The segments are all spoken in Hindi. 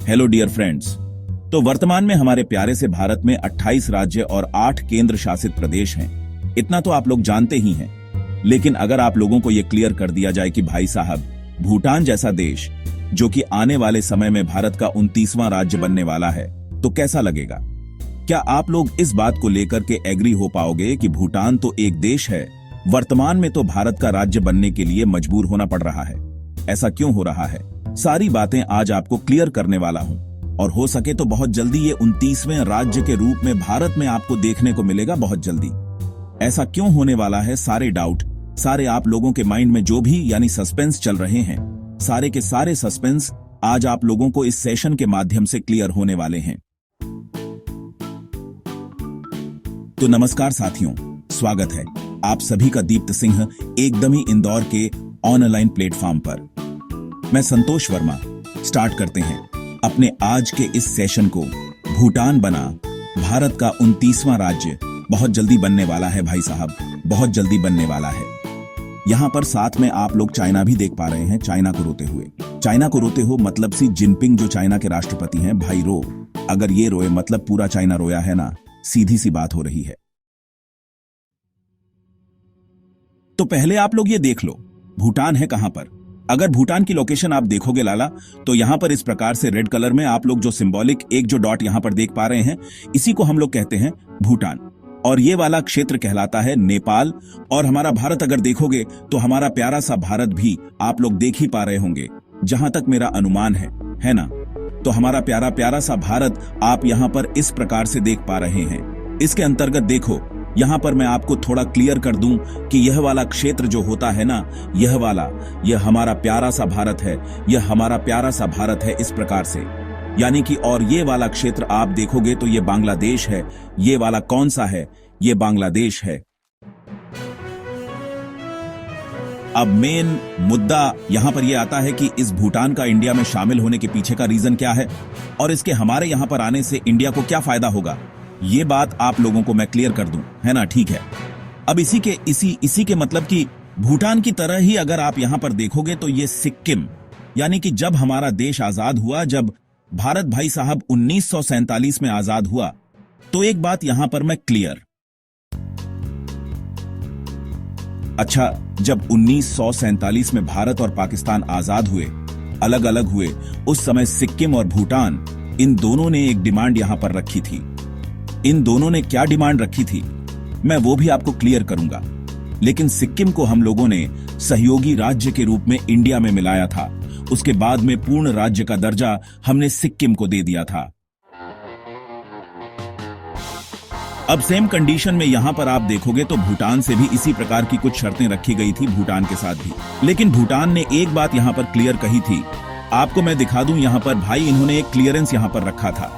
Hello dear friends. तो वर्तमान में हमारे प्यारे से भारत में 28 राज्य और 8 केंद्र शासित प्रदेश हैं। इतना तो आप लोग जानते ही हैं। लेकिन अगर आप लोगों को यह क्लियर कर दिया जाए कि भाई साहब, भूटान जैसा देश जो कि आने वाले समय में भारत का 29वां राज्य बनने वाला है, तो कैसा लगेगा? क्या आप लोग इस बात को लेकर के एग्री हो पाओगे कि भूटान तो एक देश है, वर्तमान में तो भारत का राज्य बनने के लिए मजबूर होना पड़ रहा है? ऐसा क्यों हो रहा है? सारी बातें आज आपको क्लियर करने वाला हूं, और हो सके तो बहुत जल्दी ये 29वें राज्य के रूप में भारत में आपको देखने को मिलेगा, बहुत जल्दी। ऐसा क्यों होने वाला है? सारे डाउट, सारे आप लोगों के माइंड में जो भी यानी सस्पेंस चल रहे हैं, सारे के सारे सस्पेंस आज आप लोगों को इस सेशन के माध्यम से क्लियर होने वाले हैं। तो नमस्कार साथियों, स्वागत है आप सभी का दीप्त सिंह एकदम ही इंदौर के ऑनलाइन प्लेटफॉर्म पर। मैं संतोष वर्मा। स्टार्ट करते हैं अपने आज के इस सेशन को। भूटान बना भारत का 29वां राज्य, बहुत जल्दी बनने वाला है भाई साहब, बहुत जल्दी बनने वाला है। यहां पर साथ में आप लोग चाइना भी देख पा रहे हैं, चाइना को रोते हुए। चाइना को रोते हो मतलब सी जिनपिंग जो चाइना के राष्ट्रपति हैं, भाई रो। अगर ये रोए मतलब पूरा चाइना रोया है ना, सीधी सी बात हो रही है। तो पहले आप लोग ये देख लो, भूटान है कहां पर। अगर भूटान की लोकेशन आप देखोगे लाला, तो यहां पर इस प्रकार से रेड कलर में आप लोग जो सिंबॉलिक एक जो डॉट यहां पर देख पा रहे हैं, इसी को हम लोग कहते हैं भूटान। और ये वाला क्षेत्र कहलाता है नेपाल। और हमारा भारत अगर देखोगे तो हमारा प्यारा सा भारत भी आप लोग देख ही पा रहे होंगे, जहां तक मेरा अनुमान है ना। तो हमारा प्यारा प्यारा सा भारत आप यहां पर इस प्रकार से देख पा रहे हैं। इसके अंतर्गत देखो, यहां पर मैं आपको थोड़ा क्लियर कर दूं कि यह वाला क्षेत्र जो होता है ना, यह हमारा प्यारा सा भारत है, यह हमारा प्यारा सा भारत है इस प्रकार से। यानी कि और ये वाला क्षेत्र आप देखोगे तो ये बांग्लादेश है। ये वाला कौन सा है? ये बांग्लादेश है। अब मेन मुद्दा यहां पर यह आता है कि इस भूटान का इंडिया में शामिल होने के पीछे का रीजन क्या है, और इसके हमारे यहां पर आने से इंडिया को क्या फायदा होगा, ये बात आप लोगों को मैं क्लियर कर दूं, है ना? ठीक है। अब इसी के मतलब कि भूटान की तरह ही अगर आप यहां पर देखोगे तो ये सिक्किम, यानी कि जब हमारा देश आजाद हुआ, जब भारत भाई साहब 1947 में आजाद हुआ, तो एक बात यहां पर मैं क्लियर। अच्छा, जब 1947 में भारत और पाकिस्तान आजाद हुए, अलग अलग हुए, उस समय सिक्किम और भूटान इन दोनों ने एक डिमांड यहां पर रखी थी। इन दोनों ने क्या डिमांड रखी थी, मैं वो भी आपको क्लियर करूंगा। लेकिन सिक्किम को हम लोगों ने सहयोगी राज्य के रूप में इंडिया में मिलाया था। उसके बाद में पूर्ण राज्य का दर्जा हमने सिक्किम को दे दिया था। अब सेम कंडीशन में यहां पर आप देखोगे तो भूटान से भी इसी प्रकार की कुछ शर्तें रखी गई थी, भूटान के साथ भी। लेकिन भूटान ने एक बात यहां पर क्लियर कही थी, आपको मैं दिखा दूं यहां पर। भाई, इन्होंने एक क्लियरेंस यहां पर रखा था।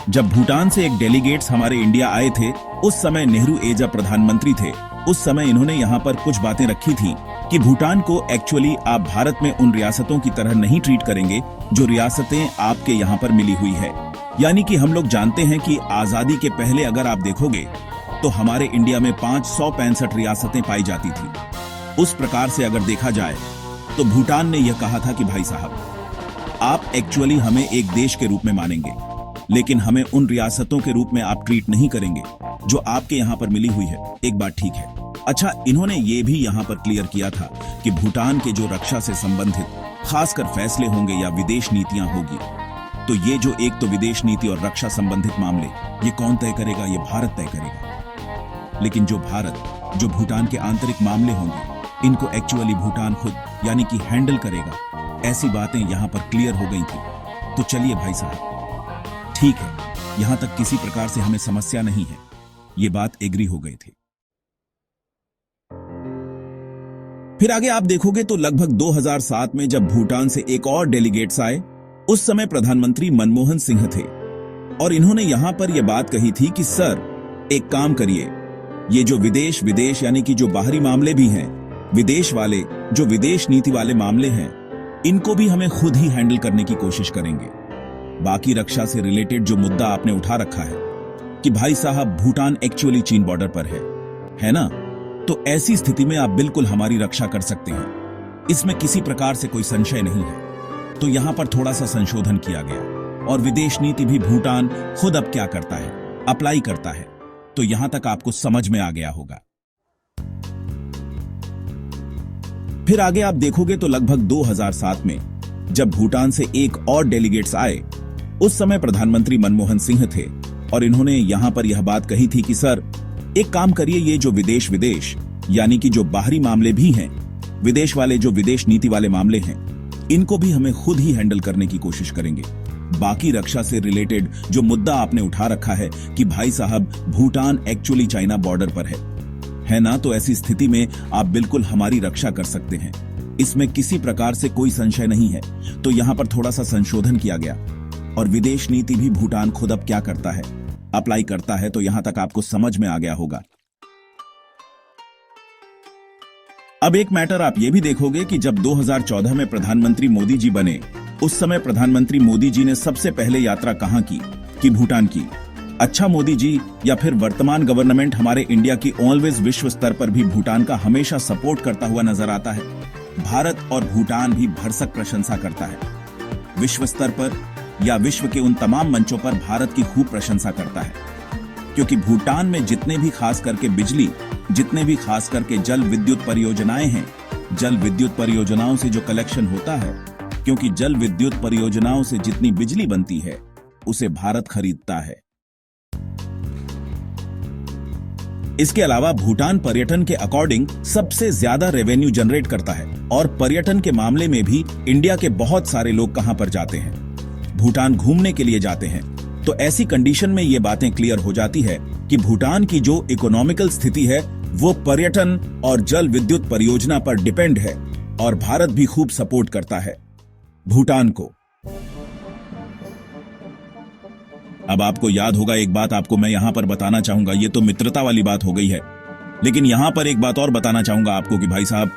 जब भूटान से एक डेलीगेट्स हमारे इंडिया आए थे, उस समय नेहरू जब प्रधानमंत्री थे, उस समय इन्होंने यहां पर कुछ बातें रखी थी कि भूटान को एक्चुअली आप भारत में उन रियासतों की तरह नहीं ट्रीट करेंगे जो रियासतें आपके यहां पर मिली हुई है। यानी कि हम लोग जानते हैं कि आजादी के पहले अगर आप देखोगे तो हमारे इंडिया में 565 रियासतें पाई जाती थी। उस प्रकार से अगर देखा जाए तो भूटान ने यह कहा था कि भाई साहब, आप एक्चुअली हमें एक देश के रूप में मानेंगे, लेकिन हमें उन रियासतों के रूप में आप ट्रीट नहीं करेंगे जो आपके यहां पर मिली हुई है। एक बात ठीक है। अच्छा, इन्होंने ये भी यहां पर क्लियर किया था कि भूटान के जो रक्षा से संबंधित खासकर फैसले होंगे या विदेश नीतियां होगी, तो ये जो एक तो विदेश नीति और रक्षा संबंधित मामले, ये कौन तय करेगा? ये भारत तय करेगा। लेकिन जो भूटान के आंतरिक मामले होंगे, इनको एक्चुअली भूटान खुद यानी कि हैंडल करेगा। ऐसी बातें यहां पर क्लियर हो गई थी। तो चलिए भाई साहब, ठीक है, यहां तक किसी प्रकार से हमें समस्या नहीं है, ये बात एग्री हो गई थी। फिर आगे आप देखोगे तो लगभग 2007 में जब भूटान से एक और डेलीगेट्स आए, उस समय प्रधानमंत्री मनमोहन सिंह थे, और इन्होंने यहां पर यह बात कही थी कि सर, एक काम करिए, ये जो विदेश यानी कि जो बाहरी मामले भी हैं, विदेश वाले जो विदेश नीति वाले मामले हैं, इनको भी हमें खुद ही हैंडल करने की कोशिश करेंगे। बाकी रक्षा से रिलेटेड जो मुद्दा आपने उठा रखा है कि भाई साहब भूटान एक्चुअली चीन बॉर्डर पर है ना, तो ऐसी स्थिति में आप बिल्कुल हमारी रक्षा कर सकते हैं, इसमें किसी प्रकार से कोई संशय नहीं है। तो यहां पर थोड़ा सा संशोधन किया गया। और विदेश नीति भी भूटान खुद अब क्या करता है, अप्लाई करता है। तो यहां तक आपको समझ में आ गया होगा। फिर आगे आप देखोगे तो लगभग 2007 में जब भूटान से एक और डेलीगेट्स आए, उस समय प्रधानमंत्री मनमोहन सिंह थे और इन्होंने यहां पर यह बात कही थी कि सर एक काम करिए, ये जो विदेश यानी कि जो बाहरी मामले भी हैं, विदेश वाले जो विदेश नीति वाले मामले हैं, इनको भी हमें खुद ही हैंडल करने की कोशिश करेंगे। बाकी रक्षा से रिलेटेड जो मुद्दा आपने उठा रखा है कि भाई साहब भूटान एक्चुअली चाइना बॉर्डर पर है ना, तो ऐसी स्थिति में आप बिल्कुल हमारी रक्षा कर सकते हैं, इसमें किसी प्रकार से कोई संशय नहीं है। तो यहां पर थोड़ा सा संशोधन किया गया और विदेश नीति भी भूटान खुद अब क्या करता है, अप्लाई करता है। तो यहां तक आपको समझ में आ गया होगा। अब एक मैटर आप ये भी देखोगे कि जब 2014 में प्रधानमंत्री मोदी जी बने, उस समय प्रधानमंत्री मोदी जी ने सबसे पहले यात्रा कहां की? कि भूटान की। अच्छा, मोदी जी या फिर वर्तमान गवर्नमेंट हमारे इंडिया की ऑलवेज विश्व स्तर पर भी भूटान का हमेशा सपोर्ट करता हुआ नजर आता है। भारत और भूटान भी भरसक प्रशंसा करता है। विश्व स्तर पर या विश्व के उन तमाम मंचों पर भारत की खूब प्रशंसा करता है, क्योंकि भूटान में जितने भी खास करके बिजली, जितने भी खास करके जल विद्युत परियोजनाएं हैं, जल विद्युत परियोजनाओं से जो कलेक्शन होता है, क्योंकि जल विद्युत परियोजनाओं से जितनी बिजली बनती है उसे भारत खरीदता है। इसके अलावा भूटान पर्यटन के अकॉर्डिंग सबसे ज्यादा रेवेन्यू जनरेट करता है और पर्यटन के मामले में भी इंडिया के बहुत सारे लोग कहां पर जाते हैं? भूटान घूमने के लिए जाते हैं। तो ऐसी कंडीशन में ये बातें क्लियर हो जाती है कि भूटान की जो इकोनॉमिकल स्थिति है वो पर्यटन और जल विद्युत परियोजना पर डिपेंड है और भारत भी खूब सपोर्ट करता है भूटान को। अब आपको याद होगा, एक बात आपको मैं यहां पर बताना चाहूंगा, ये तो मित्रता वाली बात हो गई है, लेकिन यहां पर एक बात और बताना चाहूंगा आपको कि भाई साहब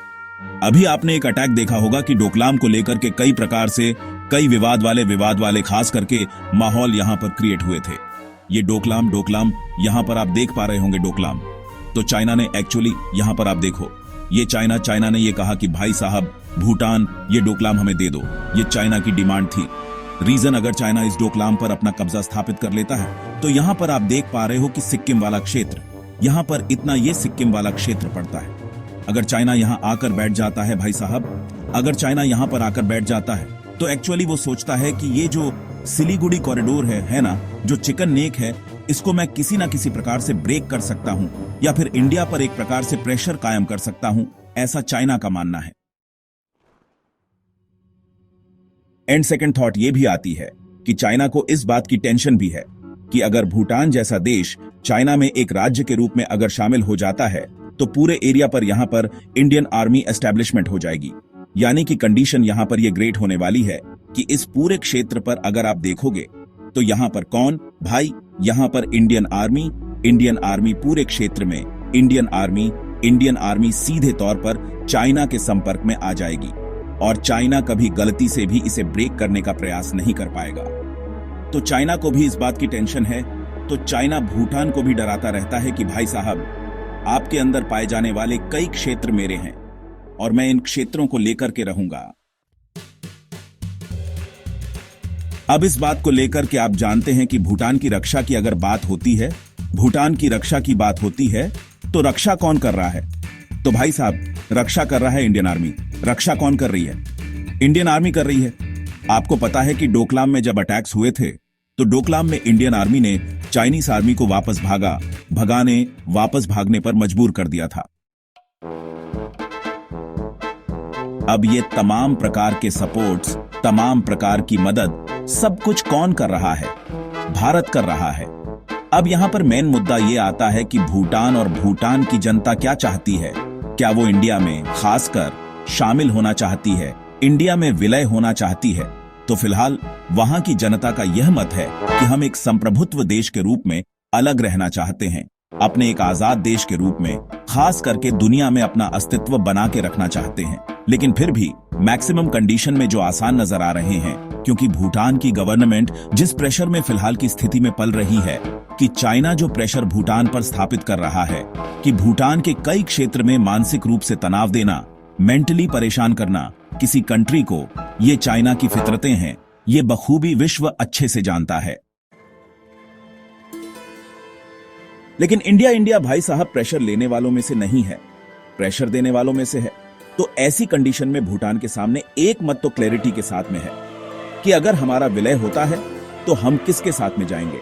अभी आपने एक अटैक देखा होगा कि डोकलाम को लेकर के कई प्रकार से कई विवाद वाले खास करके माहौल यहां पर क्रिएट हुए थे। ये डोकलाम यहां पर आप देख पा रहे होंगे डोकलाम। तो चाइना ने एक्चुअली यहां पर आप देखो, ये चाइना ने ये कहा कि भाई साहब भूटान ये डोकलाम हमें दे दो, ये चाइना की डिमांड थी। रीजन, अगर चाइना इस डोकलाम पर अपना कब्जा स्थापित कर लेता है तो यहां पर आप देख पा रहे हो कि सिक्किम वाला क्षेत्र, यहां पर इतना ये सिक्किम वाला क्षेत्र पड़ता है। अगर चाइना यहां आकर बैठ जाता है भाई साहब, अगर चाइना यहां पर आकर बैठ जाता है तो एक्चुअली वो सोचता है कि ये जो सिलीगुड़ी कॉरिडोर है ना, जो चिकन नेक है, इसको मैं किसी ना किसी प्रकार से ब्रेक कर सकता हूं या फिर इंडिया पर एक प्रकार से प्रेशर कायम कर सकता हूं, ऐसा चाइना का मानना है। एंड सेकंड थॉट ये भी आती है कि चाइना को इस बात की टेंशन भी है कि अगर भूटान जैसा देश चाइना में एक राज्य के रूप में अगर शामिल हो जाता है तो पूरे एरिया पर यहां पर इंडियन आर्मी एस्टेब्लिशमेंट हो जाएगी। यानी कि कंडीशन यहां पर ये ग्रेट होने वाली है कि इस पूरे क्षेत्र पर अगर आप देखोगे तो यहां पर कौन भाई, यहां पर इंडियन आर्मी पूरे क्षेत्र में इंडियन आर्मी सीधे तौर पर चाइना के संपर्क में आ जाएगी और चाइना कभी गलती से भी इसे ब्रेक करने का प्रयास नहीं कर पाएगा। तो चाइना को भी इस बात की टेंशन है, तो चाइना भूटान को भी डराता रहता है कि भाई साहब आपके अंदर पाए जाने वाले कई क्षेत्र मेरे हैं और मैं इन क्षेत्रों को लेकर के रहूंगा। अब इस बात को लेकर के आप जानते हैं कि भूटान की रक्षा की अगर बात होती है, भूटान की रक्षा की बात होती है, तो रक्षा कौन कर रहा है? तो भाई साहब रक्षा कर रहा है इंडियन आर्मी। रक्षा कौन कर रही है? इंडियन आर्मी कर रही है। आपको पता है कि डोकलाम में जब अटैक्स हुए थे तो डोकलाम में इंडियन आर्मी ने चाइनीज आर्मी को वापस भागने पर मजबूर कर दिया था। अब ये तमाम प्रकार के सपोर्ट्स, तमाम प्रकार की मदद, सब कुछ कौन कर रहा है? भारत कर रहा है। अब यहां पर मेन मुद्दा ये आता है कि भूटान और भूटान की जनता क्या चाहती है? क्या वो इंडिया में खासकर शामिल होना चाहती है, इंडिया में विलय होना चाहती है? तो फिलहाल वहां की जनता का यह मत है कि हम एक संप्रभुत्व देश के रूप में अलग रहना चाहते हैं, अपने एक आजाद देश के रूप में खास करके दुनिया में अपना अस्तित्व बना के रखना चाहते हैं। लेकिन फिर भी मैक्सिमम कंडीशन में जो आसान नजर आ रहे हैं, क्योंकि भूटान की गवर्नमेंट जिस प्रेशर में फिलहाल की स्थिति में पल रही है कि चाइना जो प्रेशर भूटान पर स्थापित कर रहा है कि भूटान के कई क्षेत्र में मानसिक रूप से तनाव देना, मेंटली परेशान करना किसी कंट्री को, ये चाइना की फितरतें हैं, ये बखूबी विश्व अच्छे से जानता है। लेकिन इंडिया भाई साहब प्रेशर लेने वालों में से नहीं है, प्रेशर देने वालों में से है। तो ऐसी कंडीशन में भूटान के सामने एक मत तो क्लैरिटी के साथ में है कि अगर हमारा विलय होता है तो हम किसके साथ में जाएंगे।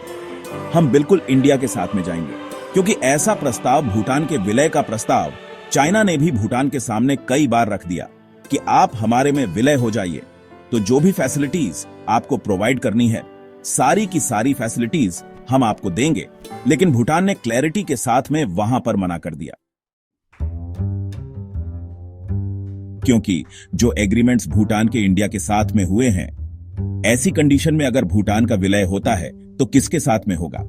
हम बिल्कुल इंडिया के साथ में जाएंगे, क्योंकि ऐसा प्रस्ताव, भूटान के विलय का प्रस्ताव, चाइना ने भी भूटान के सामने कई बार रख दिया कि आप हमारे में विलय हो जाइए तो जो भी फैसिलिटीज आपको प्रोवाइड करनी है, सारी की सारी फैसिलिटीज हम आपको देंगे। लेकिन भूटान ने क्लैरिटी के साथ में वहां पर मना कर दिया, क्योंकि जो एग्रीमेंट्स भूटान के इंडिया के साथ में हुए हैं, ऐसी कंडीशन में अगर भूटान का विलय होता है तो किसके साथ में होगा?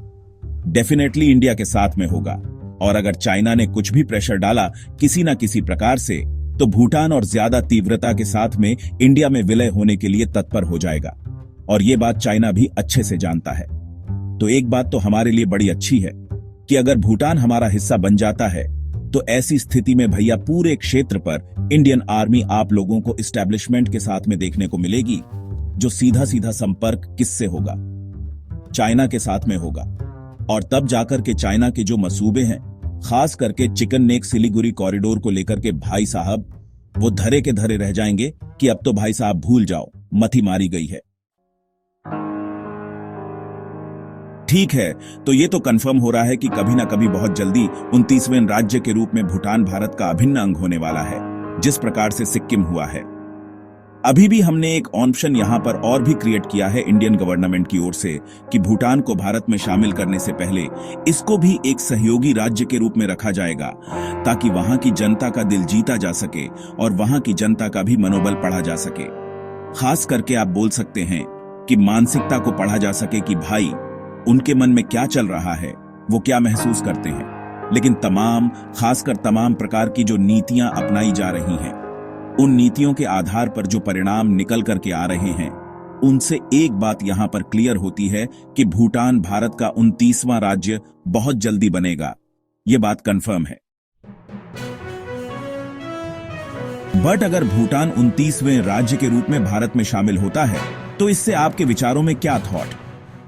डेफिनेटली इंडिया के साथ में होगा। और अगर चाइना ने कुछ भी प्रेशर डाला किसी ना किसी प्रकार से, तो भूटान और ज्यादा तीव्रता के साथ में इंडिया में विलय होने के लिए तत्पर हो जाएगा। और यह बात चाइना भी अच्छे से जानता है। तो एक बात तो हमारे लिए बड़ी अच्छी है कि अगर भूटान हमारा हिस्सा बन जाता है तो ऐसी स्थिति में भैया पूरे क्षेत्र पर इंडियन आर्मी आप लोगों को इस्टेब्लिशमेंट के साथ में देखने को मिलेगी, जो सीधा सीधा संपर्क किससे होगा? चाइना के साथ में होगा। और तब जाकर के चाइना के जो मसूबे हैं, खास करके चिकन नेक सिलीगुड़ी कॉरिडोर को लेकर के भाई साहब वो धरे के धरे रह जाएंगे कि अब तो भाई साहब भूल जाओ, मती मारी गई है। ठीक है, तो ये तो कंफर्म हो रहा है कि कभी ना कभी बहुत जल्दी 29वें राज्य के रूप में भूटान भारत का अभिन्न अंग होने वाला है, जिस प्रकार से सिक्किम हुआ है। अभी भी हमने एक ऑप्शन यहां पर और भी क्रिएट किया है इंडियन गवर्नमेंट की ओर से कि भूटान को भारत में शामिल करने से पहले इसको भी एक सहयोगी राज्य के रूप में रखा जाएगा, ताकि वहां की जनता का दिल जीता जा सके और वहां की जनता का भी मनोबल पढ़ा जा सके। खास करके आप बोल सकते हैं कि मानसिकता को पढ़ा जा सके कि भाई उनके मन में क्या चल रहा है, वो क्या महसूस करते हैं। लेकिन खासकर तमाम प्रकार की जो नीतियां अपनाई जा रही हैं, उन नीतियों के आधार पर जो परिणाम निकल करके आ रहे हैं, उनसे एक बात यहां पर क्लियर होती है कि भूटान भारत का 29वां राज्य बहुत जल्दी बनेगा। यह बात कंफर्म है। बट अगर भूटान 29वें राज्य के रूप में भारत में शामिल होता है तो इससे आपके विचारों में क्या थॉट,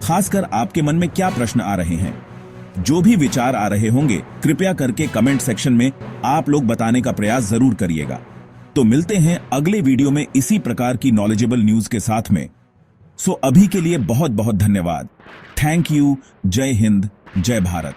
खासकर आपके मन में क्या प्रश्न आ रहे हैं? जो भी विचार आ रहे होंगे कृपया करके कमेंट सेक्शन में आप लोग बताने का प्रयास जरूर करिएगा। तो मिलते हैं अगले वीडियो में इसी प्रकार की नॉलेजेबल न्यूज के साथ में। सो अभी के लिए बहुत बहुत धन्यवाद। Thank you. जय हिंद, जय भारत।